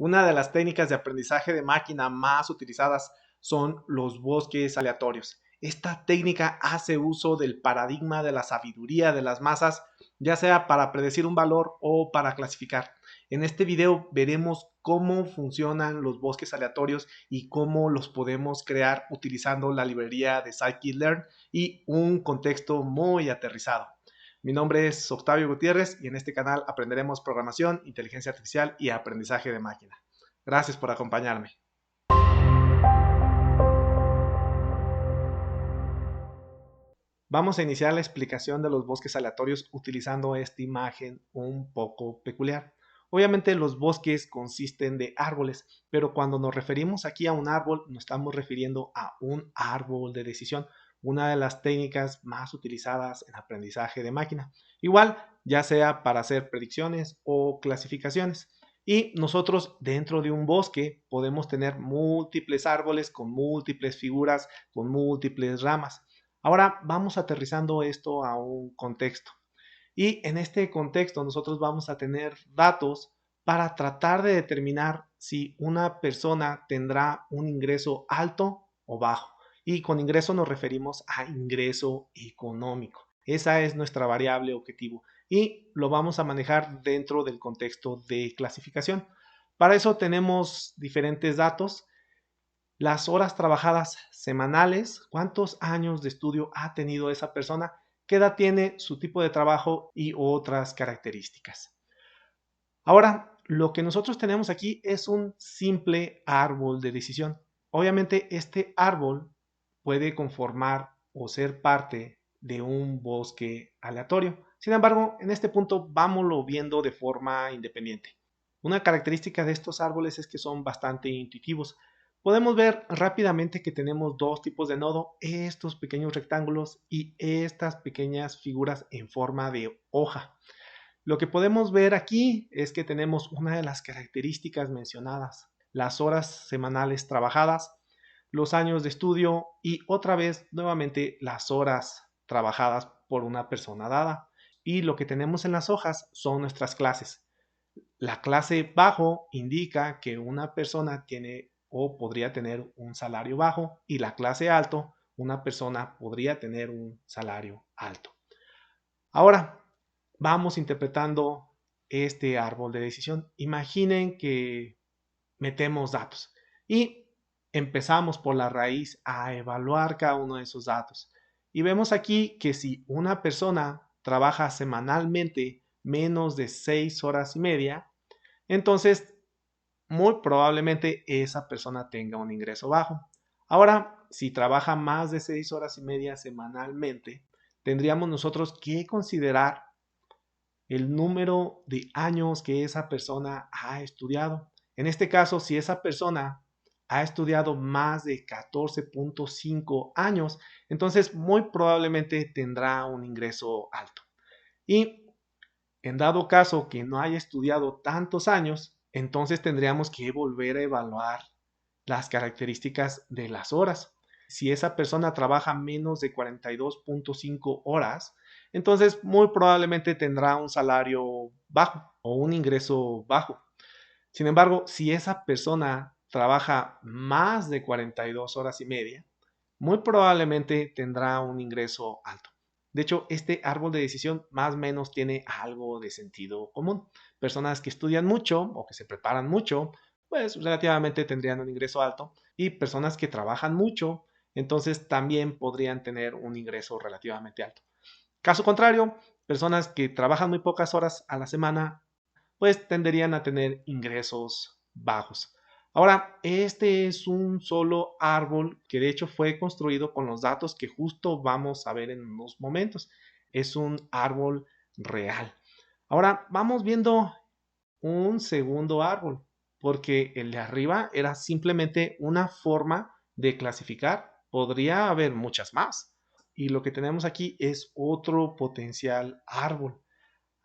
Una de las técnicas de aprendizaje de máquina más utilizadas son los bosques aleatorios. Esta técnica hace uso del paradigma de la sabiduría de las masas, ya sea para predecir un valor o para clasificar. En este video veremos cómo funcionan los bosques aleatorios y cómo los podemos crear utilizando la librería de scikit-learn y un contexto muy aterrizado. Mi nombre es Octavio Gutiérrez y en este canal aprenderemos programación, inteligencia artificial y aprendizaje de máquina. Gracias por acompañarme. Vamos a iniciar la explicación de los bosques aleatorios utilizando esta imagen un poco peculiar. Obviamente los bosques consisten de árboles, pero cuando nos referimos aquí a un árbol, nos estamos refiriendo a un árbol de decisión, una de las técnicas más utilizadas en aprendizaje de máquina. Igual, ya sea para hacer predicciones o clasificaciones. Y nosotros dentro de un bosque podemos tener múltiples árboles con múltiples figuras, con múltiples ramas. Ahora vamos aterrizando esto a un contexto. Y en este contexto nosotros vamos a tener datos para tratar de determinar si una persona tendrá un ingreso alto o bajo. Y con ingreso nos referimos a ingreso económico. Esa es nuestra variable objetivo y lo vamos a manejar dentro del contexto de clasificación. Para eso tenemos diferentes datos. Las horas trabajadas semanales, cuántos años de estudio ha tenido esa persona, qué edad tiene, su tipo de trabajo y otras características. Ahora, lo que nosotros tenemos aquí es un simple árbol de decisión. Obviamente, este árbol puede conformar o ser parte de un bosque aleatorio. Sin embargo, en este punto vámonos viendo de forma independiente. Una característica de estos árboles es que son bastante intuitivos. Podemos ver rápidamente que tenemos dos tipos de nodo, estos pequeños rectángulos y estas pequeñas figuras en forma de hoja. Lo que podemos ver aquí es que tenemos una de las características mencionadas, las horas semanales trabajadas, los años de estudio y otra vez nuevamente las horas trabajadas por una persona dada. Y lo que tenemos en las hojas son nuestras clases. La clase bajo indica que una persona tiene o podría tener un salario bajo y la clase alto, una persona podría tener un salario alto. Ahora, vamos interpretando este árbol de decisión. Imaginen que metemos datos y empezamos por la raíz a evaluar cada uno de esos datos. Y vemos aquí que si una persona trabaja semanalmente menos de 6 horas y media, entonces muy probablemente esa persona tenga un ingreso bajo. Ahora, si trabaja más de 6 horas y media semanalmente, tendríamos nosotros que considerar el número de años que esa persona ha estudiado. En este caso, si esa persona ha estudiado más de 14.5 años, entonces muy probablemente tendrá un ingreso alto. Y en dado caso que no haya estudiado tantos años, entonces tendríamos que volver a evaluar las características de las horas. Si esa persona trabaja menos de 42.5 horas, entonces muy probablemente tendrá un salario bajo o un ingreso bajo. Sin embargo, si esa persona trabaja más de 42 horas y media, muy probablemente tendrá un ingreso alto. De hecho, este árbol de decisión más o menos tiene algo de sentido común. Personas que estudian mucho o que se preparan mucho, pues relativamente tendrían un ingreso alto. Y personas que trabajan mucho, entonces también podrían tener un ingreso relativamente alto. Caso contrario, personas que trabajan muy pocas horas a la semana, pues tenderían a tener ingresos bajos. Ahora, este es un solo árbol que de hecho fue construido con los datos que justo vamos a ver en unos momentos. Es un árbol real. Ahora vamos viendo un segundo árbol, porque el de arriba era simplemente una forma de clasificar. Podría haber muchas más. Y lo que tenemos aquí es otro potencial árbol.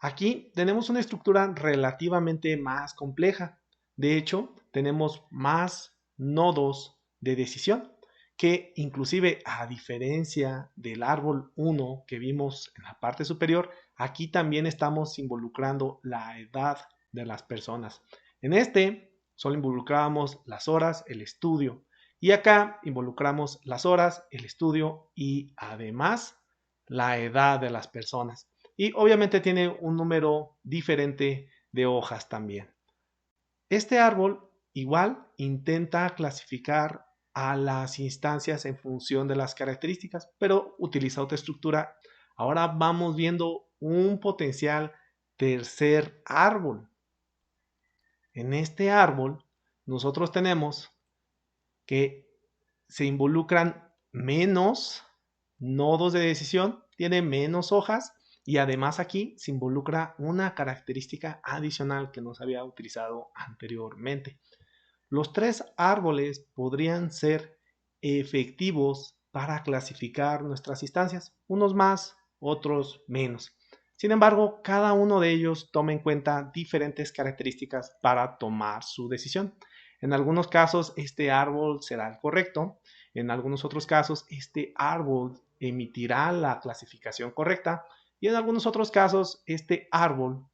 Aquí tenemos una estructura relativamente más compleja. De hecho, tenemos más nodos de decisión que inclusive a diferencia del árbol 1 que vimos en la parte superior, aquí también estamos involucrando la edad de las personas. En este Solo involucramos las horas, el estudio. Y acá involucramos las horas, el estudio y además la edad de las personas. Y obviamente tiene un número diferente de hojas también. Este árbol igual intenta clasificar a las instancias en función de las características, pero utiliza otra estructura. Ahora vamos viendo un potencial tercer árbol. En este árbol nosotros tenemos que se involucran menos nodos de decisión, tiene menos hojas y además aquí se involucra una característica adicional que no se había utilizado anteriormente. Los tres árboles podrían ser efectivos para clasificar nuestras instancias, unos más, otros menos. Sin embargo, cada uno de ellos toma en cuenta diferentes características para tomar su decisión. En algunos casos, este árbol será el correcto. En algunos otros casos, este árbol emitirá la clasificación correcta. Y en algunos otros casos, este árbol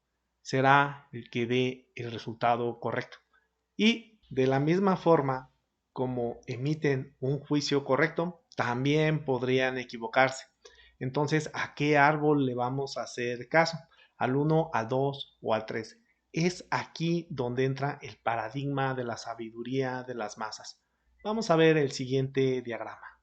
será el que dé el resultado correcto. Y de la misma forma como emiten un juicio correcto, también podrían equivocarse. Entonces, ¿a qué árbol le vamos a hacer caso? ¿Al 1, al 2 o al 3? Es aquí donde entra el paradigma de la sabiduría de las masas. Vamos a ver el siguiente diagrama.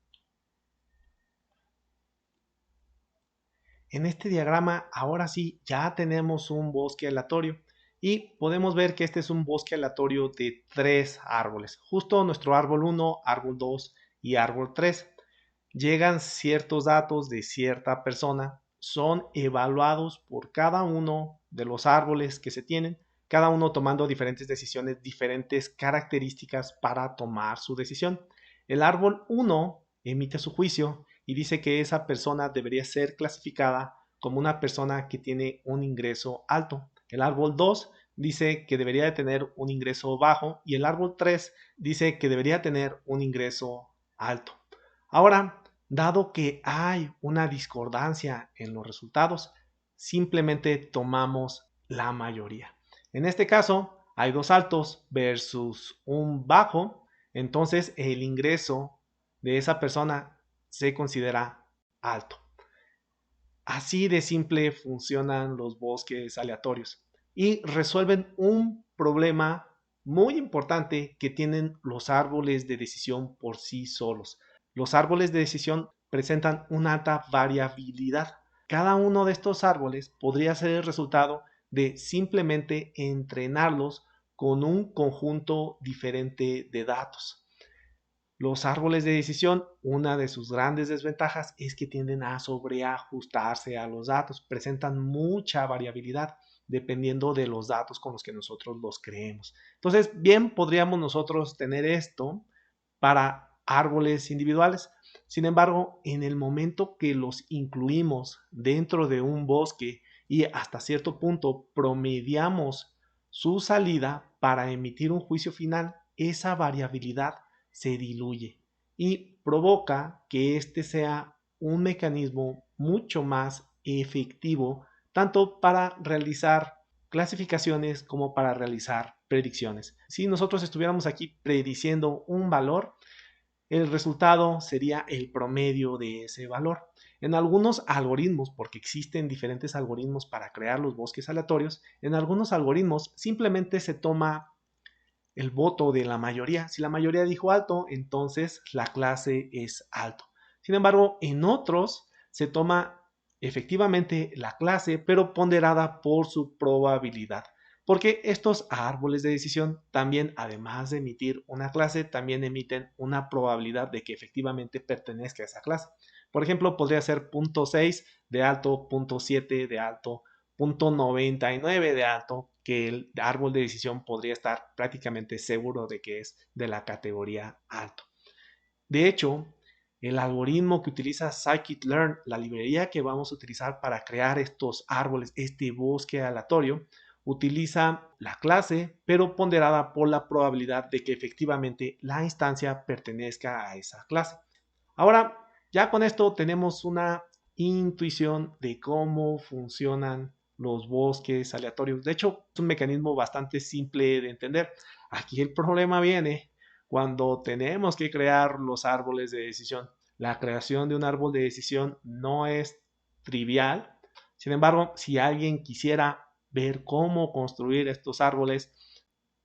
En este diagrama ahora sí ya tenemos un bosque aleatorio y podemos ver que este es un bosque aleatorio de tres árboles. Justo nuestro árbol 1, árbol 2 y árbol 3. Llegan ciertos datos de cierta persona, son evaluados por cada uno de los árboles que se tienen, cada uno tomando diferentes decisiones, diferentes características para tomar su decisión. El árbol 1 emite su juicio y dice que esa persona debería ser clasificada como una persona que tiene un ingreso alto. El árbol 2 dice que debería de tener un ingreso bajo y el árbol 3 dice que debería tener un ingreso alto. Ahora, dado que hay una discordancia en los resultados, simplemente tomamos la mayoría. En este caso, hay dos altos versus un bajo, entonces el ingreso de esa persona se considera alto. Así de simple funcionan los bosques aleatorios y resuelven un problema muy importante que tienen los árboles de decisión por sí solos. Los árboles de decisión presentan una alta variabilidad. Cada uno de estos árboles podría ser el resultado de simplemente entrenarlos con un conjunto diferente de datos. Los árboles de decisión, una de sus grandes desventajas es que tienden a sobreajustarse a los datos, presentan mucha variabilidad dependiendo de los datos con los que nosotros los creemos. Entonces, bien podríamos nosotros tener esto para árboles individuales. Sin embargo, en el momento que los incluimos dentro de un bosque y hasta cierto punto promediamos su salida para emitir un juicio final, esa variabilidad se diluye y provoca que este sea un mecanismo mucho más efectivo tanto para realizar clasificaciones como para realizar predicciones. Si nosotros estuviéramos aquí prediciendo un valor, el resultado sería el promedio de ese valor. En algunos algoritmos, porque existen diferentes algoritmos para crear los bosques aleatorios, en algunos algoritmos simplemente se toma el voto de la mayoría. Si la mayoría dijo alto, entonces la clase es alto. Sin embargo, en otros se toma efectivamente la clase, pero ponderada por su probabilidad. Porque estos árboles de decisión también, además de emitir una clase, también emiten una probabilidad de que efectivamente pertenezca a esa clase. Por ejemplo, podría ser 0.6 de alto, 0.7 de alto, 0.99 de alto, que el árbol de decisión podría estar prácticamente seguro de que es de la categoría alto. De hecho, el algoritmo que utiliza scikit-learn, la librería que vamos a utilizar para crear estos árboles, este bosque aleatorio, utiliza la clase, pero ponderada por la probabilidad de que efectivamente la instancia pertenezca a esa clase. Ahora, ya con esto tenemos una intuición de cómo funcionan los bosques aleatorios. De hecho, es un mecanismo bastante simple de entender. Aquí el problema viene cuando tenemos que crear los árboles de decisión. La creación de un árbol de decisión no es trivial. Sin embargo, si alguien quisiera ver cómo construir estos árboles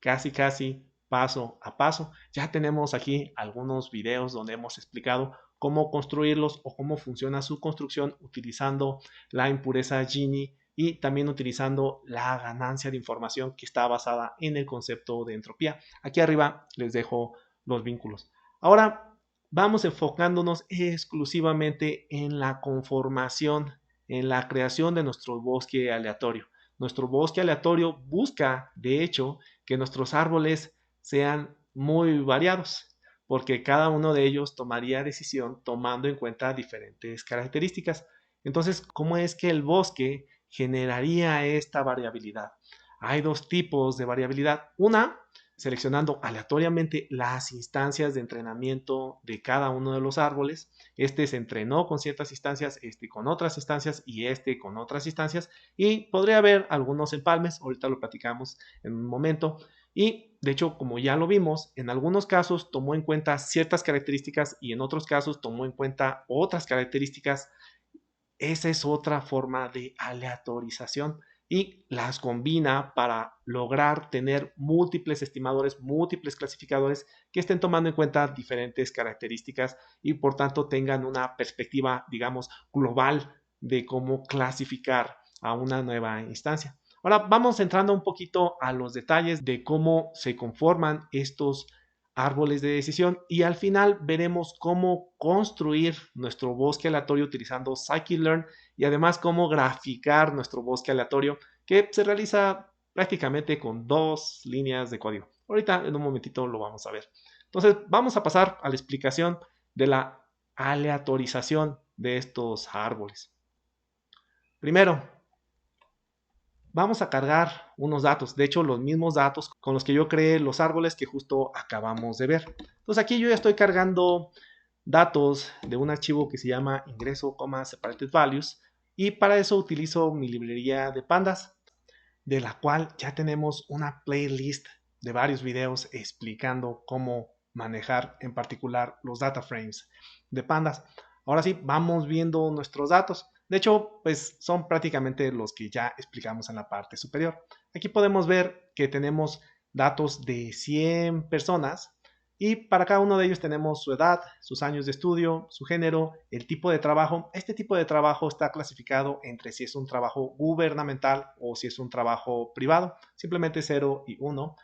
casi paso a paso, ya tenemos aquí algunos videos donde hemos explicado cómo construirlos o cómo funciona su construcción utilizando la impureza Gini y también utilizando la ganancia de información que está basada en el concepto de entropía. Aquí arriba les dejo los vínculos. Ahora vamos enfocándonos exclusivamente en la conformación, en la creación de nuestro bosque aleatorio. Nuestro bosque aleatorio busca, de hecho, que nuestros árboles sean muy variados, porque cada uno de ellos tomaría decisión tomando en cuenta diferentes características. Entonces, ¿cómo es que el bosque generaría esta variabilidad? Hay dos tipos de variabilidad. Una, seleccionando aleatoriamente las instancias de entrenamiento de cada uno de los árboles. Este se entrenó con ciertas instancias, este con otras instancias y este con otras instancias. Y podría haber algunos empalmes, ahorita lo platicamos en un momento. Y de hecho, como ya lo vimos, en algunos casos tomó en cuenta ciertas características y en otros casos tomó en cuenta otras características. Esa es otra forma de aleatorización y las combina para lograr tener múltiples estimadores, múltiples clasificadores que estén tomando en cuenta diferentes características y por tanto tengan una perspectiva, digamos, global de cómo clasificar a una nueva instancia. Ahora vamos entrando un poquito a los detalles de cómo se conforman estos árboles de decisión y al final veremos cómo construir nuestro bosque aleatorio utilizando scikit-learn y además cómo graficar nuestro bosque aleatorio que se realiza prácticamente con dos líneas de código. Ahorita en un momentito lo vamos a ver. Entonces vamos a pasar a la explicación de la aleatorización de estos árboles. Primero, vamos a cargar unos datos, de hecho los mismos datos con los que yo creé los árboles que justo acabamos de ver. Entonces aquí yo ya estoy cargando datos de un archivo que se llama ingreso, separated values y para eso utilizo mi librería de pandas, de la cual ya tenemos una playlist de varios videos explicando cómo manejar en particular los data frames de pandas. Ahora sí, vamos viendo nuestros datos. De hecho, pues son prácticamente los que ya explicamos en la parte superior. Aquí podemos ver que tenemos datos de 100 personas y para cada uno de ellos tenemos su edad, sus años de estudio, su género, el tipo de trabajo. Este tipo de trabajo está clasificado entre si es un trabajo gubernamental o si es un trabajo privado, simplemente 0 y 1.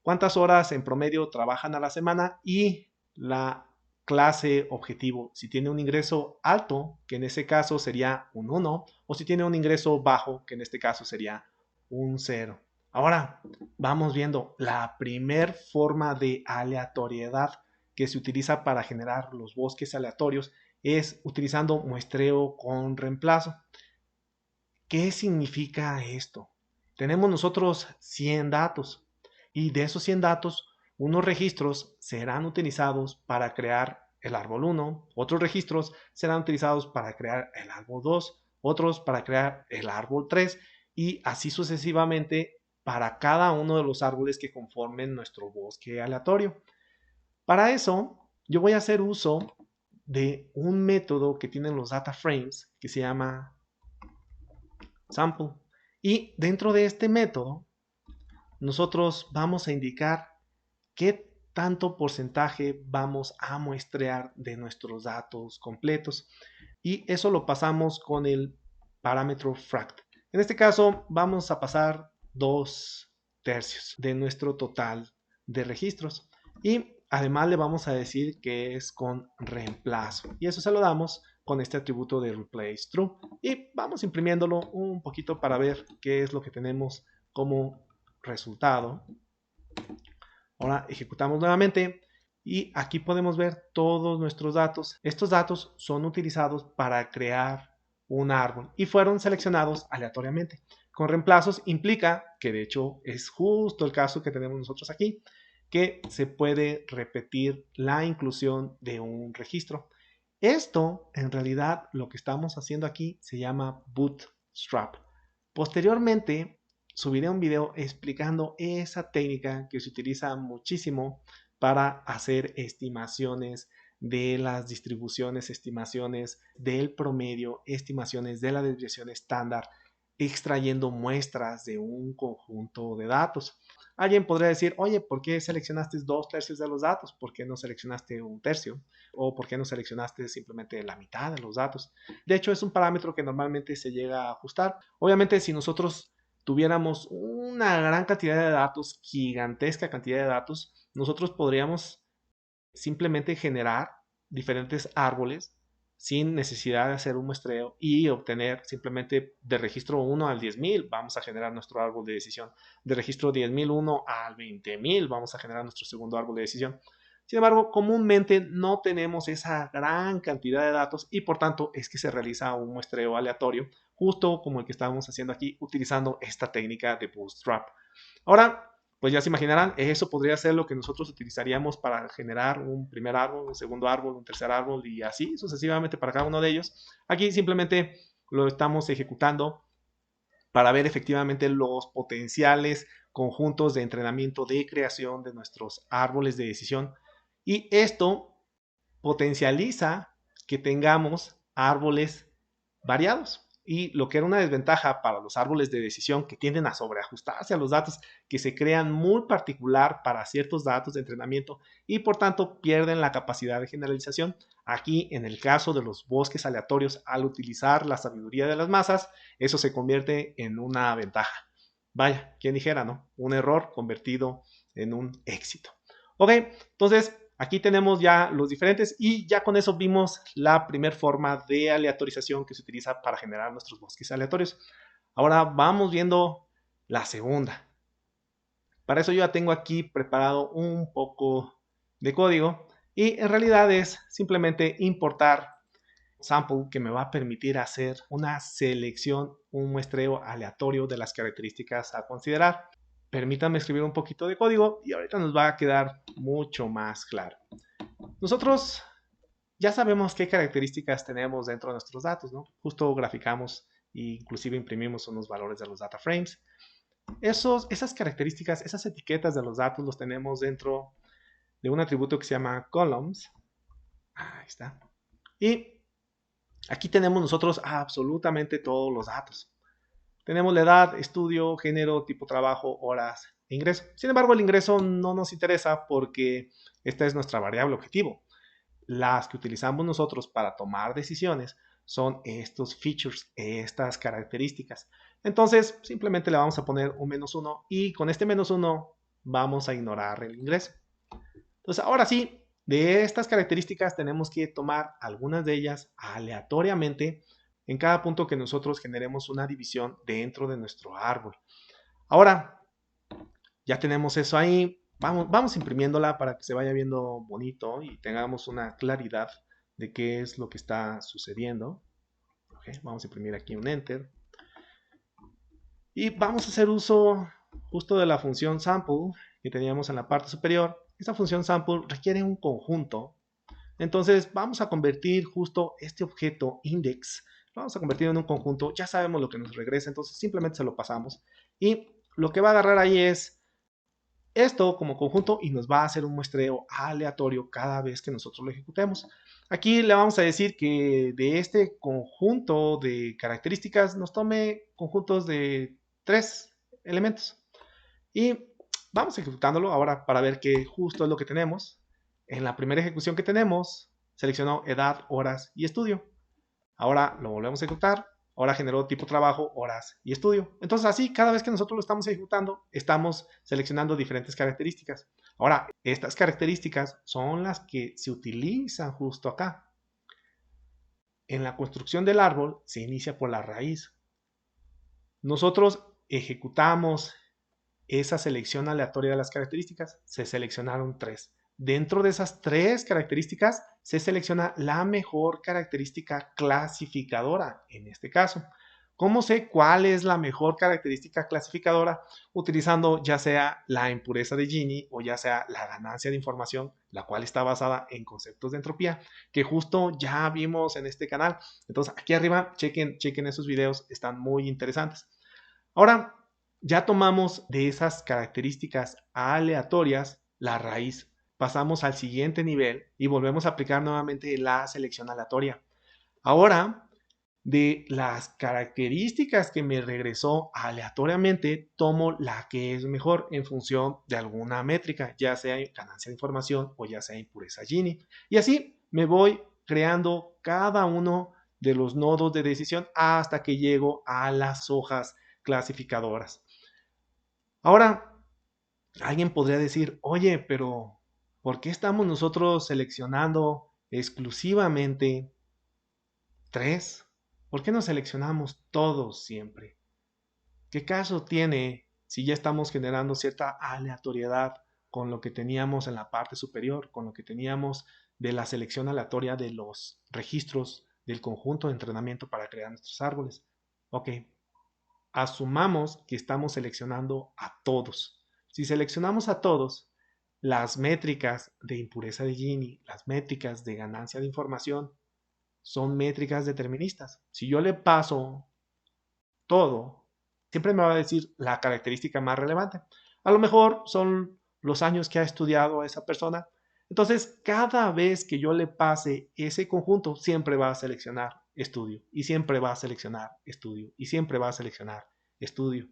Cuántas horas en promedio trabajan a la semana y la clase objetivo. Si tiene un ingreso alto, que en ese caso sería un 1, o si tiene un ingreso bajo, que en este caso sería un 0. Ahora vamos viendo la primer forma de aleatoriedad que se utiliza para generar los bosques aleatorios es utilizando muestreo con reemplazo. ¿Qué significa esto? Tenemos nosotros 100 datos y de esos 100 datos, unos registros serán utilizados para crear el árbol 1, otros registros serán utilizados para crear el árbol 2, otros para crear el árbol 3 y así sucesivamente para cada uno de los árboles que conformen nuestro bosque aleatorio. Para eso, yo voy a hacer uso de un método que tienen los data frames que se llama sample. Y dentro de este método, nosotros vamos a indicar qué tanto porcentaje vamos a muestrear de nuestros datos completos. Y eso lo pasamos con el parámetro fract. En este caso, vamos a pasar 2/3 de nuestro total de registros. Y además le vamos a decir que es con reemplazo. Y eso se lo damos con este atributo de replace true. Y vamos imprimiéndolo un poquito para ver qué es lo que tenemos como resultado. Ahora ejecutamos nuevamente y aquí podemos ver todos nuestros datos. Estos datos son utilizados para crear un árbol y fueron seleccionados aleatoriamente. Con reemplazos implica, que de hecho es justo el caso que tenemos nosotros aquí, que se puede repetir la inclusión de un registro. Esto, en realidad, lo que estamos haciendo aquí se llama bootstrap. Posteriormente, subiré un video explicando esa técnica que se utiliza muchísimo para hacer estimaciones de las distribuciones, estimaciones del promedio, estimaciones de la desviación estándar, extrayendo muestras de un conjunto de datos. Alguien podría decir, oye, ¿por qué seleccionaste 2/3 de los datos? ¿Por qué no seleccionaste 1/3? ¿O por qué no seleccionaste simplemente la mitad de los datos? De hecho, es un parámetro que normalmente se llega a ajustar. Obviamente, si nosotros tuviéramos una gran cantidad de datos, gigantesca cantidad de datos, nosotros podríamos simplemente generar diferentes árboles sin necesidad de hacer un muestreo y obtener simplemente de registro 1 al 10.000 vamos a generar nuestro árbol de decisión. De registro 10.001 al 20.000 vamos a generar nuestro segundo árbol de decisión. Sin embargo, comúnmente no tenemos esa gran cantidad de datos y por tanto es que se realiza un muestreo aleatorio, justo como el que estábamos haciendo aquí, utilizando esta técnica de Bootstrap. Ahora, pues ya se imaginarán, eso podría ser lo que nosotros utilizaríamos para generar un primer árbol, un segundo árbol, un tercer árbol y así sucesivamente para cada uno de ellos. Aquí simplemente lo estamos ejecutando para ver efectivamente los potenciales conjuntos de entrenamiento de creación de nuestros árboles de decisión. Y esto potencializa que tengamos árboles variados. Y lo que era una desventaja para los árboles de decisión que tienden a sobreajustarse a los datos que se crean muy particular para ciertos datos de entrenamiento y por tanto pierden la capacidad de generalización. Aquí, en el caso de los bosques aleatorios, al utilizar la sabiduría de las masas, eso se convierte en una ventaja. Vaya, quien dijera, ¿no? Un error convertido en un éxito. Ok, entonces aquí tenemos ya los diferentes y ya con eso vimos la primera forma de aleatorización que se utiliza para generar nuestros bosques aleatorios. Ahora vamos viendo la segunda. Para eso yo ya tengo aquí preparado un poco de código y en realidad es simplemente importar sample que me va a permitir hacer una selección, un muestreo aleatorio de las características a considerar. Permítanme escribir un poquito de código y ahorita nos va a quedar mucho más claro. Nosotros ya sabemos qué características tenemos dentro de nuestros datos, ¿no? Justo graficamos e inclusive imprimimos unos valores de los data frames. Esas características, esas etiquetas de los datos los tenemos dentro de un atributo que se llama columns. Ahí está. Y aquí tenemos nosotros absolutamente todos los datos. Tenemos la edad, estudio, género, tipo de trabajo, horas e ingreso. Sin embargo, el ingreso no nos interesa porque esta es nuestra variable objetivo. Las que utilizamos nosotros para tomar decisiones son estos features, estas características. Entonces, simplemente le vamos a poner un -1 y con este -1 vamos a ignorar el ingreso. Entonces, ahora sí, de estas características tenemos que tomar algunas de ellas aleatoriamente en cada punto que nosotros generemos una división dentro de nuestro árbol. Ahora, ya tenemos eso ahí. Vamos imprimiéndola para que se vaya viendo bonito y tengamos una claridad de qué es lo que está sucediendo. Okay, vamos a imprimir aquí un Enter. Y vamos a hacer uso justo de la función sample que teníamos en la parte superior. Esta función sample requiere un conjunto. Entonces vamos a convertir justo este objeto index, lo vamos a convertir en un conjunto. Ya sabemos lo que nos regresa, entonces simplemente se lo pasamos. Y lo que va a agarrar ahí es esto como conjunto y nos va a hacer un muestreo aleatorio cada vez que nosotros lo ejecutemos. Aquí le vamos a decir que de este conjunto de características nos tome conjuntos de 3 elementos. Y vamos ejecutándolo ahora para ver que justo es lo que tenemos. En la primera ejecución que tenemos, seleccionó edad, horas y estudio. Ahora lo volvemos a ejecutar. Ahora generó tipo trabajo, horas y estudio. Entonces así, cada vez que nosotros lo estamos ejecutando, estamos seleccionando diferentes características. Ahora, estas características son las que se utilizan justo acá. En la construcción del árbol se inicia por la raíz. Nosotros ejecutamos esa selección aleatoria de las características. Se seleccionaron 3. Dentro de esas 3 características se selecciona la mejor característica clasificadora en este caso. ¿Cómo sé cuál es la mejor característica clasificadora? Utilizando ya sea la impureza de Gini o ya sea la ganancia de información, la cual está basada en conceptos de entropía, que justo ya vimos en este canal. Entonces aquí arriba chequen esos videos, están muy interesantes. Ahora, ya tomamos de esas características aleatorias la raíz. Pasamos al siguiente nivel y volvemos a aplicar nuevamente la selección aleatoria. Ahora, de las características que me regresó aleatoriamente, tomo la que es mejor en función de alguna métrica, ya sea ganancia de información o ya sea impureza Gini. Y así me voy creando cada uno de los nodos de decisión hasta que llego a las hojas clasificadoras. Ahora, alguien podría decir, oye, pero ¿por qué estamos nosotros seleccionando exclusivamente tres? ¿Por qué no seleccionamos todos siempre? ¿Qué caso tiene si ya estamos generando cierta aleatoriedad con lo que teníamos en la parte superior, con lo que teníamos de la selección aleatoria de los registros del conjunto de entrenamiento para crear nuestros árboles? Ok, asumamos que estamos seleccionando a todos. Si seleccionamos a todos, las métricas de impureza de Gini, las métricas de ganancia de información, son métricas deterministas. Si yo le paso todo, siempre me va a decir la característica más relevante. A lo mejor son los años que ha estudiado esa persona. Entonces, cada vez que yo le pase ese conjunto, siempre va a seleccionar estudio y siempre va a seleccionar estudio y siempre va a seleccionar estudio.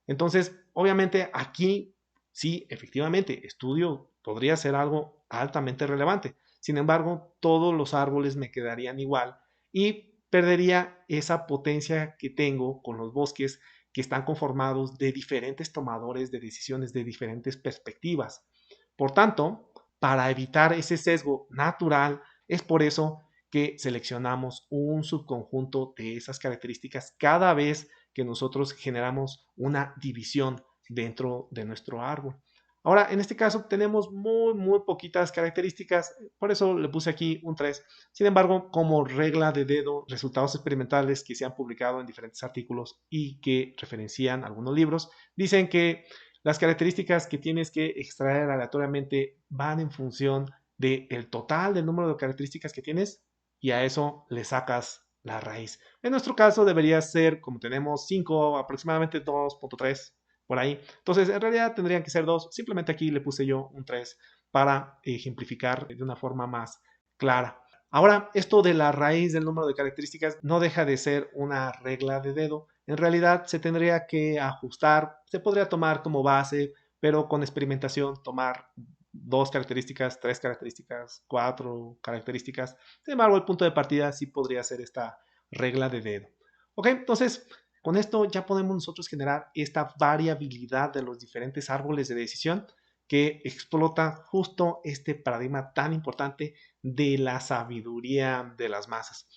Entonces, obviamente aquí sí, efectivamente, estudio podría ser algo altamente relevante. Sin embargo, todos los árboles me quedarían igual y perdería esa potencia que tengo con los bosques que están conformados de diferentes tomadores de decisiones de diferentes perspectivas. Por tanto, para evitar ese sesgo natural, es por eso que seleccionamos un subconjunto de esas características cada vez que nosotros generamos una división dentro de nuestro árbol. Ahora, en este caso tenemos muy poquitas características, por eso le puse aquí un 3. Sin embargo, como regla de dedo, resultados experimentales que se han publicado en diferentes artículos y que referencian algunos libros, dicen que las características que tienes que extraer aleatoriamente van en función del total del número de características que tienes y a eso le sacas la raíz. En nuestro caso debería ser, como tenemos 5, aproximadamente 2.3 por ahí. Entonces, en realidad tendrían que ser 2. Simplemente aquí le puse yo un 3 para ejemplificar de una forma más clara. Ahora, esto de la raíz del número de características no deja de ser una regla de dedo. En realidad se tendría que ajustar, se podría tomar como base, pero con experimentación tomar 2 características, 3 características, 4 características. Sin embargo, el punto de partida sí podría ser esta regla de dedo. Ok, entonces con esto ya podemos nosotros generar esta variabilidad de los diferentes árboles de decisión que explota justo este paradigma tan importante de la sabiduría de las masas.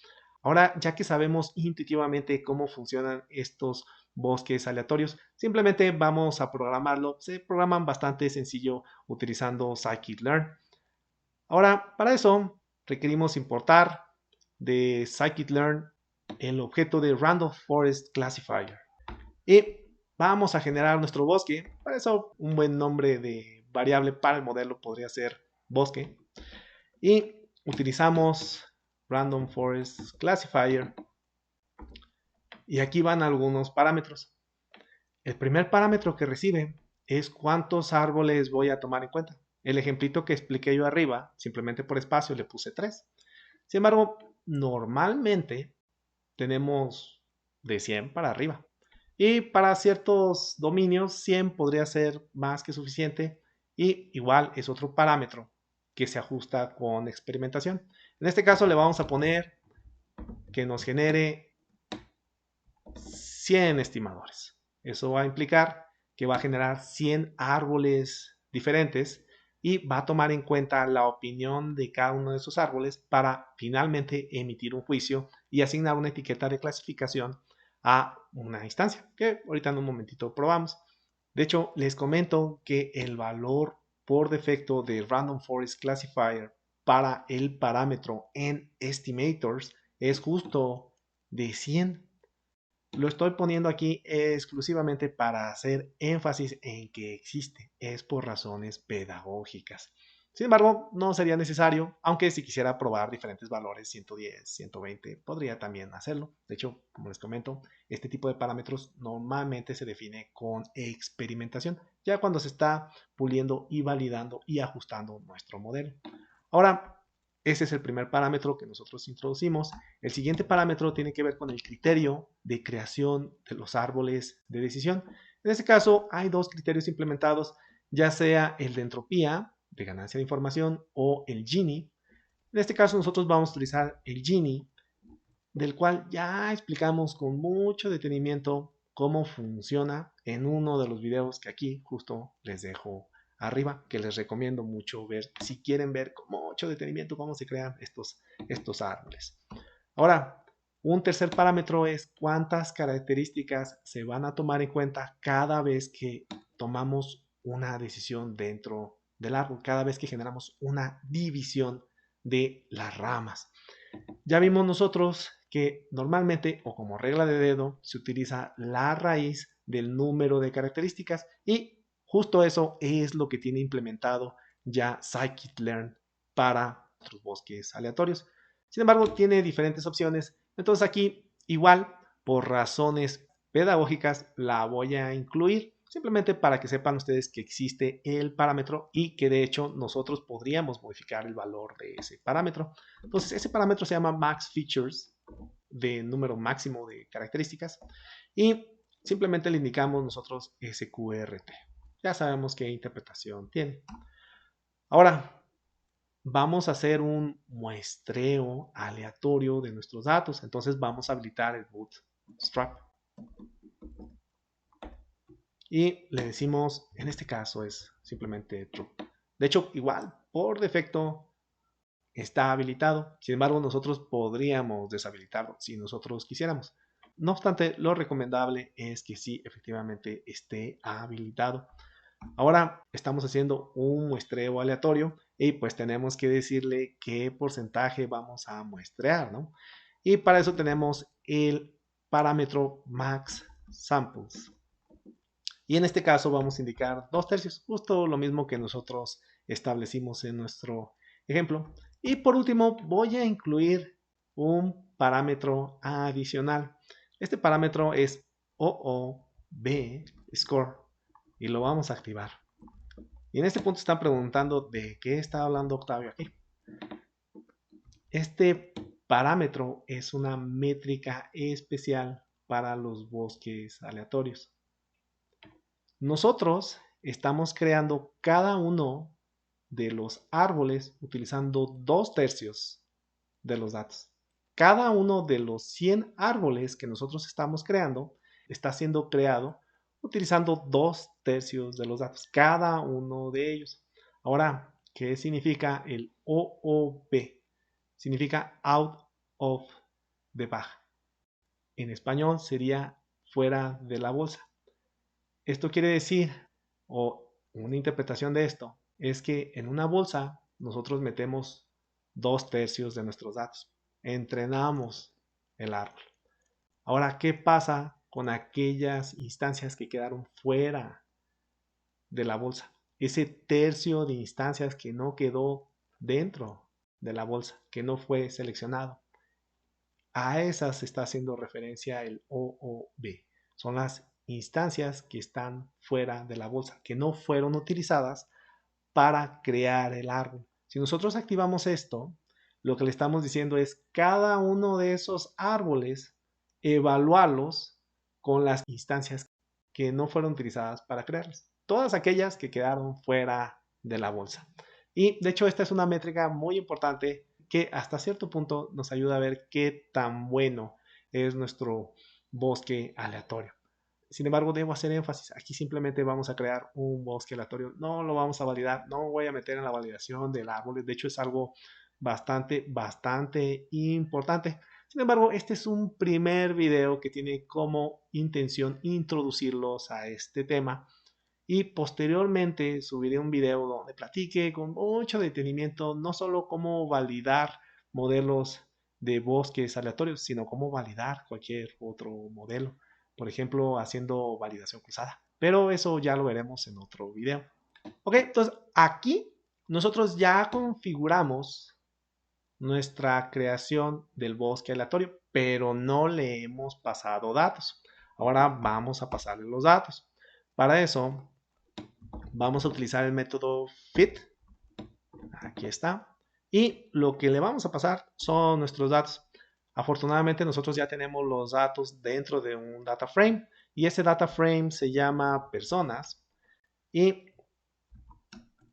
Ahora, ya que sabemos intuitivamente cómo funcionan estos bosques aleatorios, simplemente vamos a programarlo. Se programan bastante sencillo utilizando scikit-learn. Ahora, para eso requerimos importar de scikit-learn el objeto de Random Forest Classifier. Y vamos a generar nuestro bosque. Para eso, un buen nombre de variable para el modelo podría ser bosque. Y utilizamos Random Forest Classifier. Y aquí van algunos parámetros. El primer parámetro que recibe es cuántos árboles voy a tomar en cuenta. El ejemplito que expliqué yo arriba, simplemente por espacio le puse 3. Sin embargo, normalmente tenemos de 100 para arriba. Y para ciertos dominios 100 podría ser más que suficiente y igual es otro parámetro que se ajusta con experimentación. En este caso le vamos a poner que nos genere 100 estimadores. Eso va a implicar que va a generar 100 árboles diferentes y va a tomar en cuenta la opinión de cada uno de esos árboles para finalmente emitir un juicio y asignar una etiqueta de clasificación a una instancia, que ahorita en un momentito probamos. De hecho, les comento que el valor por defecto de Random Forest Classifier para el parámetro en estimators es justo de 100. Lo estoy poniendo aquí exclusivamente para hacer énfasis en que existe, es por razones pedagógicas. Sin embargo, no sería necesario, aunque si quisiera probar diferentes valores, 110, 120, podría también hacerlo. De hecho, como les comento, este tipo de parámetros normalmente se define con experimentación, ya cuando se está puliendo y validando y ajustando nuestro modelo. Ahora, ese es el primer parámetro que nosotros introducimos. El siguiente parámetro tiene que ver con el criterio de creación de los árboles de decisión. En este caso, hay dos criterios implementados, ya sea el de entropía, de ganancia de información, o el Gini. En este caso, nosotros vamos a utilizar el Gini, del cual ya explicamos con mucho detenimiento cómo funciona en uno de los videos que aquí justo les dejo arriba, que les recomiendo mucho ver si quieren ver con mucho detenimiento cómo se crean estos árboles. Ahora, un tercer parámetro es cuántas características se van a tomar en cuenta cada vez que tomamos una decisión dentro del árbol, cada vez que generamos una división de las ramas. Ya vimos nosotros que normalmente o como regla de dedo se utiliza la raíz del número de características y justo eso es lo que tiene implementado ya scikit-learn para otros bosques aleatorios. Sin embargo, tiene diferentes opciones. Entonces aquí igual por razones pedagógicas la voy a incluir simplemente para que sepan ustedes que existe el parámetro y que de hecho nosotros podríamos modificar el valor de ese parámetro. Entonces, ese parámetro se llama max features, de número máximo de características, y simplemente le indicamos nosotros SQRT. Ya sabemos qué interpretación tiene. Ahora, vamos a hacer un muestreo aleatorio de nuestros datos. Entonces, vamos a habilitar el bootstrap. Y le decimos, en este caso es simplemente true. De hecho, igual, por defecto, está habilitado. Sin embargo, nosotros podríamos deshabilitarlo si nosotros quisiéramos. No obstante, lo recomendable es que sí, efectivamente, esté habilitado. Ahora estamos haciendo un muestreo aleatorio y pues tenemos que decirle qué porcentaje vamos a muestrear, ¿no? Y para eso tenemos el parámetro max samples. Y en este caso vamos a indicar 2/3, justo lo mismo que nosotros establecimos en nuestro ejemplo. Y por último voy a incluir un parámetro adicional. Este parámetro es OOB score y lo vamos a activar. Y en este punto están preguntando de qué está hablando Octavio aquí. Este parámetro es una métrica especial para los bosques aleatorios. Nosotros estamos creando cada uno de los árboles utilizando 2/3 de los datos. Cada uno de los 100 árboles que nosotros estamos creando está siendo creado utilizando 2/3 de los datos, cada uno de ellos. Ahora, ¿qué significa el OOB? Significa out of the bag. En español sería fuera de la bolsa. Esto quiere decir, o una interpretación de esto, es que en una bolsa nosotros metemos 2/3 de nuestros datos. Entrenamos el árbol. Ahora, ¿qué pasa con aquellas instancias que quedaron fuera de la bolsa? Ese tercio de instancias que no quedó dentro de la bolsa, que no fue seleccionado. A esas está haciendo referencia el OOB. Son las instancias que están fuera de la bolsa, que no fueron utilizadas para crear el árbol. Si nosotros activamos esto, lo que le estamos diciendo es cada uno de esos árboles, evaluarlos con las instancias que no fueron utilizadas para crearlos. Todas aquellas que quedaron fuera de la bolsa. Y de hecho esta es una métrica muy importante que hasta cierto punto nos ayuda a ver qué tan bueno es nuestro bosque aleatorio. Sin embargo, debo hacer énfasis. Aquí simplemente vamos a crear un bosque aleatorio. No lo vamos a validar. No voy a meter en la validación del árbol. De hecho, es algo bastante importante. Sin embargo, este es un primer video que tiene como intención introducirlos a este tema. Y posteriormente subiré un video donde platique con mucho detenimiento no solo cómo validar modelos de bosques aleatorios, sino cómo validar cualquier otro modelo. Por ejemplo, haciendo validación cruzada. Pero eso ya lo veremos en otro video. Ok, entonces aquí nosotros ya configuramos nuestra creación del bosque aleatorio, pero no le hemos pasado datos. Ahora vamos a pasarle los datos. Para eso vamos a utilizar el método fit. Aquí está. Y lo que le vamos a pasar son nuestros datos. Afortunadamente nosotros ya tenemos los datos dentro de un data frame y ese data frame se llama personas y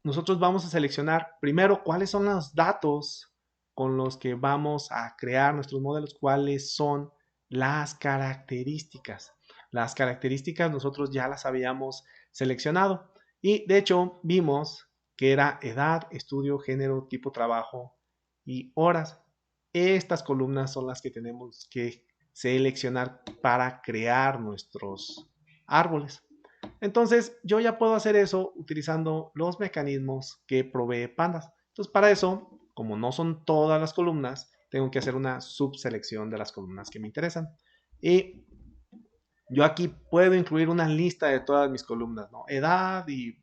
nosotros vamos a seleccionar primero cuáles son los datos con los que vamos a crear nuestros modelos, cuáles son las características. Las características nosotros ya las habíamos seleccionado y de hecho vimos que era edad, estudio, género, tipo trabajo y horas. Estas columnas son las que tenemos que seleccionar para crear nuestros árboles. Entonces, yo ya puedo hacer eso utilizando los mecanismos que provee Pandas. Entonces, para eso, como no son todas las columnas, tengo que hacer una subselección de las columnas que me interesan. Y yo aquí puedo incluir una lista de todas mis columnas, ¿no? Edad y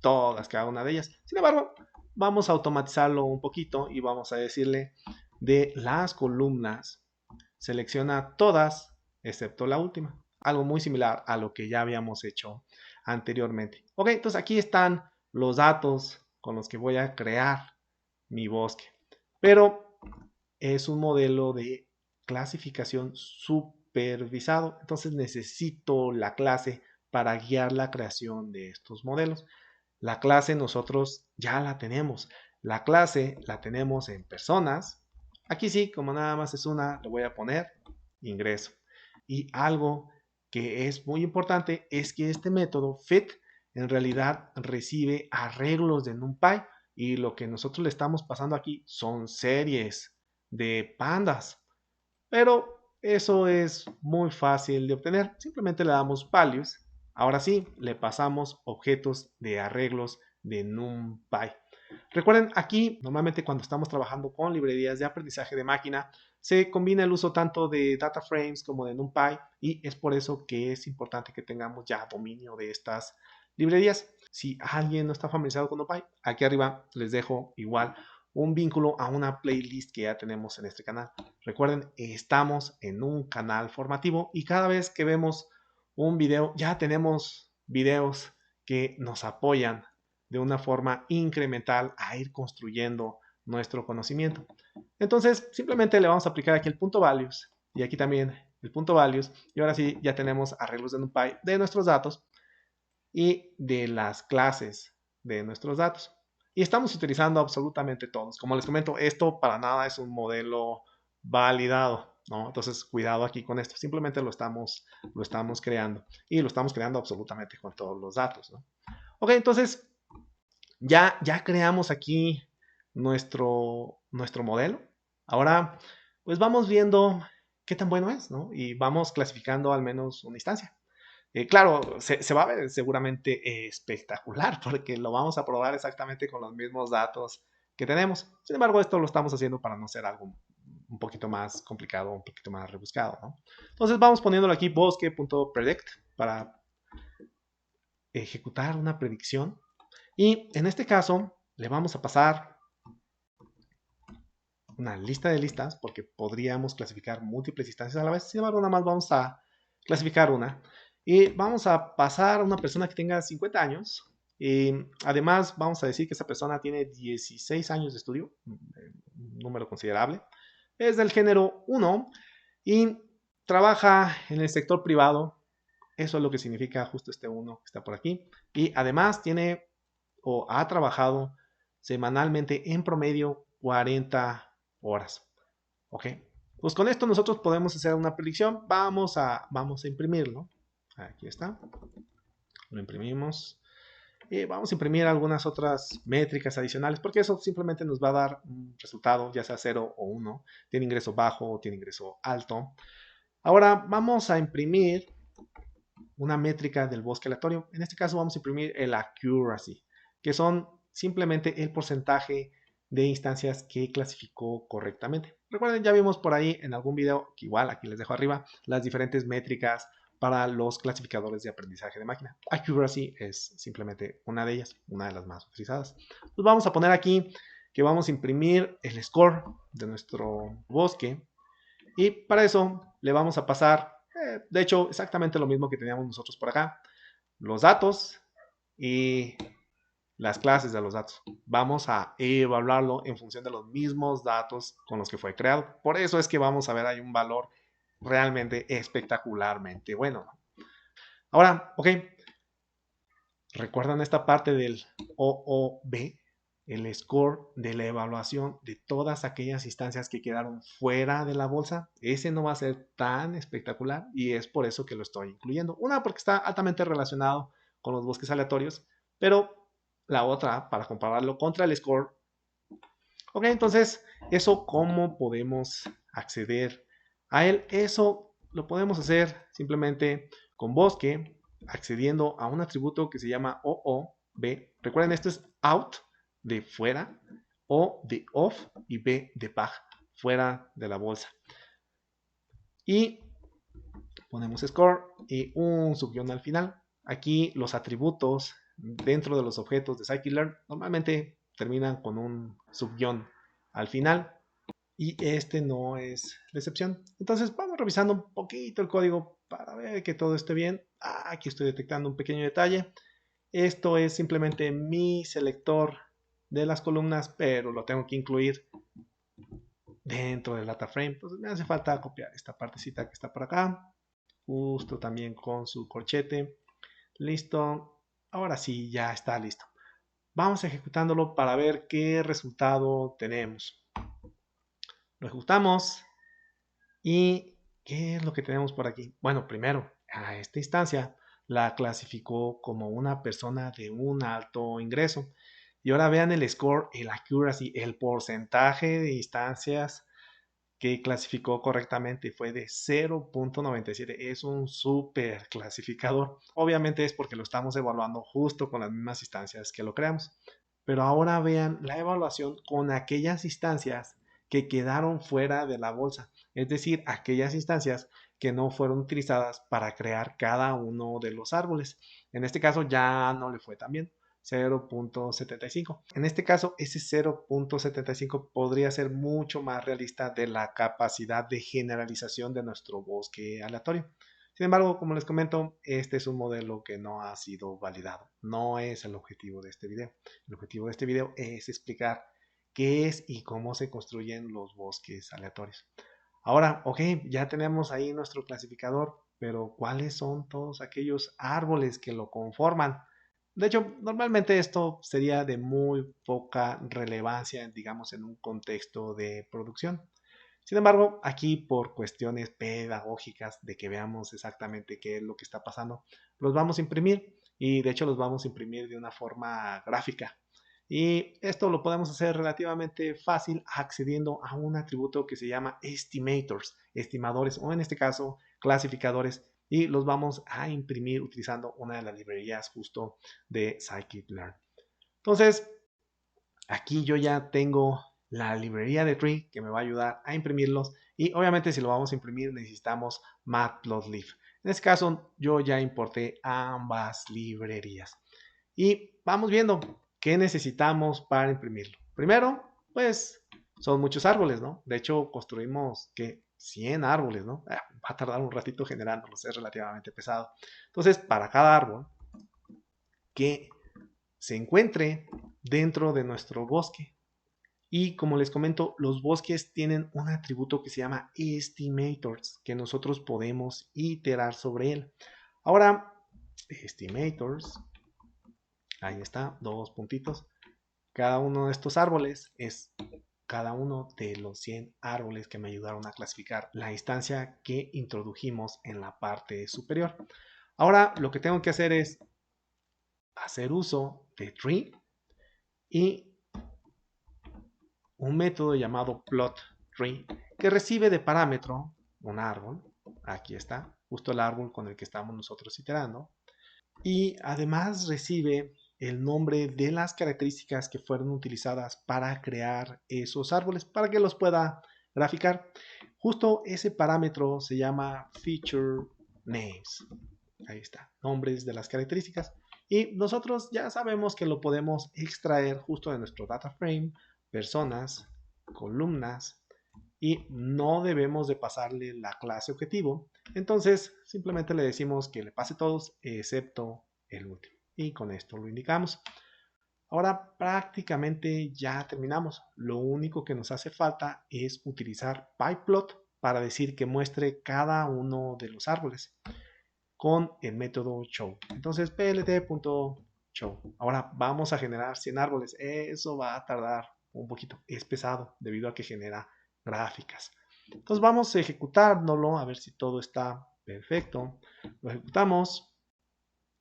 todas, cada una de ellas. Sin embargo, vamos a automatizarlo un poquito y vamos a decirle de las columnas, selecciona todas excepto la última. Algo muy similar a lo que ya habíamos hecho anteriormente. Ok, entonces aquí están los datos con los que voy a crear mi bosque. Pero es un modelo de clasificación supervisado. Entonces necesito la clase para guiar la creación de estos modelos. La clase nosotros ya la tenemos. La clase la tenemos en personas. Aquí sí, como nada más es una, le voy a poner ingreso. Y algo que es muy importante es que este método fit en realidad recibe arreglos de NumPy y lo que nosotros le estamos pasando aquí son series de pandas. Pero eso es muy fácil de obtener. Simplemente le damos values. Ahora sí, le pasamos objetos de arreglos de NumPy. Recuerden, aquí normalmente cuando estamos trabajando con librerías de aprendizaje de máquina, se combina el uso tanto de data frames como de NumPy y es por eso que es importante que tengamos ya dominio de estas librerías. Si alguien no está familiarizado con NumPy, aquí arriba les dejo igual un vínculo a una playlist que ya tenemos en este canal. Recuerden, estamos en un canal formativo y cada vez que vemos un video, ya tenemos videos que nos apoyan de una forma incremental a ir construyendo nuestro conocimiento. Entonces, simplemente le vamos a aplicar aquí el punto values y aquí también el punto values. Y ahora sí, ya tenemos arreglos de NumPy de nuestros datos y de las clases de nuestros datos. Y estamos utilizando absolutamente todos. Como les comento, esto para nada es un modelo validado, ¿no? Entonces, cuidado aquí con esto. Simplemente lo estamos creando. Y lo estamos creando absolutamente con todos los datos, ¿no? Ok, entonces, ya creamos aquí nuestro modelo. Ahora, pues vamos viendo qué tan bueno es, ¿no? Y vamos clasificando al menos una instancia. Claro, se va a ver seguramente espectacular porque lo vamos a probar exactamente con los mismos datos que tenemos. Sin embargo, esto lo estamos haciendo para no ser algo un poquito más complicado, un poquito más rebuscado, ¿no? Entonces vamos poniéndolo aquí bosque.predict para ejecutar una predicción. Y en este caso le vamos a pasar una lista de listas porque podríamos clasificar múltiples instancias a la vez. Sin embargo, nada más vamos a clasificar una. Y vamos a pasar a una persona que tenga 50 años. Y además vamos a decir que esa persona tiene 16 años de estudio, un número considerable. Es del género 1 y trabaja en el sector privado. Eso es lo que significa justo este 1 que está por aquí. Y además tiene o ha trabajado semanalmente en promedio 40 horas. Ok. Pues con esto nosotros podemos hacer una predicción. Vamos a imprimirlo. Aquí está. Lo imprimimos. Y vamos a imprimir algunas otras métricas adicionales porque eso simplemente nos va a dar un resultado, ya sea 0 o 1. Tiene ingreso bajo o tiene ingreso alto. Ahora vamos a imprimir una métrica del bosque aleatorio. En este caso vamos a imprimir el accuracy, que son simplemente el porcentaje de instancias que clasificó correctamente. Recuerden, ya vimos por ahí en algún video, que igual aquí les dejo arriba, las diferentes métricas para los clasificadores de aprendizaje de máquina. Accuracy es simplemente una de ellas, una de las más utilizadas. Pues vamos a poner aquí que vamos a imprimir el score de nuestro bosque y para eso le vamos a pasar, de hecho, exactamente lo mismo que teníamos nosotros por acá, los datos y las clases de los datos. Vamos a evaluarlo en función de los mismos datos con los que fue creado. Por eso es que vamos a ver ahí un valor realmente espectacularmente bueno. Ahora, ok, ¿recuerdan esta parte del OOB? El score de la evaluación de todas aquellas instancias que quedaron fuera de la bolsa. Ese no va a ser tan espectacular y es por eso que lo estoy incluyendo. Una, porque está altamente relacionado con los bosques aleatorios, pero la otra, para compararlo contra el score. Ok, entonces, ¿eso cómo podemos acceder a él? Eso lo podemos hacer simplemente con bosque, accediendo a un atributo que se llama OOB. Recuerden, esto es out, de fuera, O de off y B de back, fuera de la bolsa. Y ponemos score y un subguión al final. Aquí los atributos dentro de los objetos de scikit-learn normalmente terminan con un subguión al final y este no es la excepción. Entonces vamos revisando un poquito el código para ver que todo esté bien. Aquí estoy detectando un pequeño detalle. Esto es simplemente mi selector de las columnas, pero lo tengo que incluir dentro del data frame. Entonces me hace falta copiar esta partecita que está por acá, justo también con su corchete. Listo. Ahora sí, ya está listo. Vamos ejecutándolo para ver qué resultado tenemos. Lo ejecutamos y ¿qué es lo que tenemos por aquí? Bueno, primero, a esta instancia la clasificó como una persona de un alto ingreso. Y ahora vean el score, el accuracy, el porcentaje de instancias que clasificó correctamente fue de 0.97. Es un súper clasificador. Obviamente es porque lo estamos evaluando justo con las mismas instancias que lo creamos. Pero ahora vean la evaluación con aquellas instancias que quedaron fuera de la bolsa. Es decir, aquellas instancias que no fueron utilizadas para crear cada uno de los árboles. En este caso ya no le fue tan bien. 0.75. En este caso, ese 0.75 podría ser mucho más realista de la capacidad de generalización de nuestro bosque aleatorio. Sin embargo, como les comento, este es un modelo que no ha sido validado. No es el objetivo de este video. El objetivo de este video es explicar qué es y cómo se construyen los bosques aleatorios. Ahora, ok, ya tenemos ahí nuestro clasificador, pero ¿cuáles son todos aquellos árboles que lo conforman? De hecho, normalmente esto sería de muy poca relevancia, digamos, en un contexto de producción. Sin embargo, aquí por cuestiones pedagógicas de que veamos exactamente qué es lo que está pasando, los vamos a imprimir y de hecho los vamos a imprimir de una forma gráfica. Y esto lo podemos hacer relativamente fácil accediendo a un atributo que se llama estimators, estimadores o en este caso clasificadores y los vamos a imprimir utilizando una de las librerías justo de scikit-learn. Entonces, aquí yo ya tengo la librería de tree que me va a ayudar a imprimirlos y obviamente si lo vamos a imprimir necesitamos matplotlib. En este caso yo ya importé ambas librerías y vamos viendo qué necesitamos para imprimirlo. Primero, pues son muchos árboles, ¿no? De hecho construimos que 100 árboles, ¿no? Va a tardar un ratito generándolos, es relativamente pesado. Entonces, para cada árbol que se encuentre dentro de nuestro bosque. Y como les comento, los bosques tienen un atributo que se llama estimators, que nosotros podemos iterar sobre él. Ahora, estimators, ahí está, dos puntitos. Cada uno de estos árboles es cada uno de los 100 árboles que me ayudaron a clasificar la instancia que introdujimos en la parte superior. Ahora lo que tengo que hacer es hacer uso de tree y un método llamado plot tree que recibe de parámetro un árbol. Aquí está, justo el árbol con el que estamos nosotros iterando. Y además recibe el nombre de las características que fueron utilizadas para crear esos árboles, para que los pueda graficar. Justo ese parámetro se llama feature names. Ahí está, nombres de las características. Y nosotros ya sabemos que lo podemos extraer justo de nuestro data frame, personas, columnas, y no debemos de pasarle la clase objetivo. Entonces simplemente le decimos que le pase todos excepto el último. Y con esto lo indicamos. Ahora prácticamente ya terminamos. Lo único que nos hace falta es utilizar pyplot para decir que muestre cada uno de los árboles con el método show. Entonces plt.show. Ahora vamos a generar 100 árboles. Eso va a tardar un poquito. Es pesado debido a que genera gráficas. Entonces vamos a ejecutárnoslo a ver si todo está perfecto. Lo ejecutamos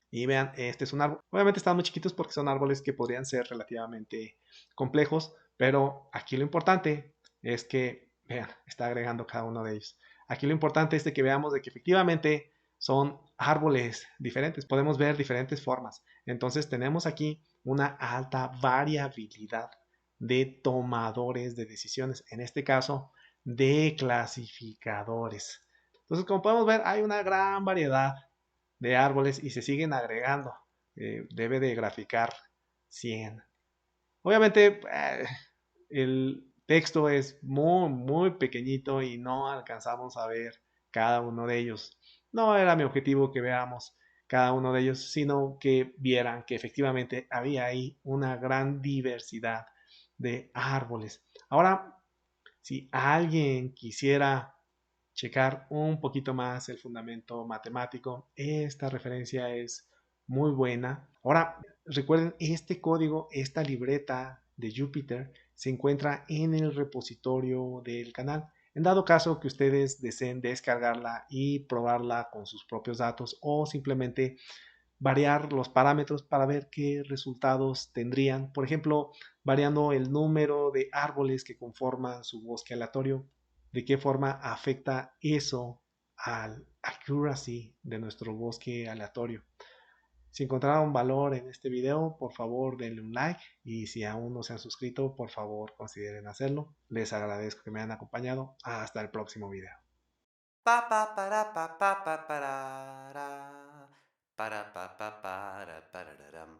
y vean, este es un árbol. Obviamente están muy chiquitos porque son árboles que podrían ser relativamente complejos, pero aquí lo importante es que, vean, está agregando cada uno de ellos. Aquí lo importante es de que veamos de que efectivamente son árboles diferentes. Podemos ver diferentes formas. Entonces tenemos aquí una alta variabilidad de tomadores de decisiones. En este caso, de clasificadores. Entonces, como podemos ver, hay una gran variedad de árboles y se siguen agregando. Debe de graficar 100. Obviamente el texto es muy pequeñito y no alcanzamos a ver cada uno de ellos. No era mi objetivo que veamos cada uno de ellos, sino que vieran que efectivamente había ahí una gran diversidad de árboles. Ahora, si alguien quisiera checar un poquito más el fundamento matemático, esta referencia es muy buena. Ahora, recuerden, este código, esta libreta de Jupyter se encuentra en el repositorio del canal. En dado caso que ustedes deseen descargarla y probarla con sus propios datos o simplemente variar los parámetros para ver qué resultados tendrían. Por ejemplo, variando el número de árboles que conforman su bosque aleatorio, de qué forma afecta eso al accuracy de nuestro bosque aleatorio. Si encontraron valor en este video, por favor denle un like y si aún no se han suscrito, por favor consideren hacerlo. Les agradezco que me hayan acompañado. Hasta el próximo video. Pa pa para pa pa pa para para pa pa para pararam.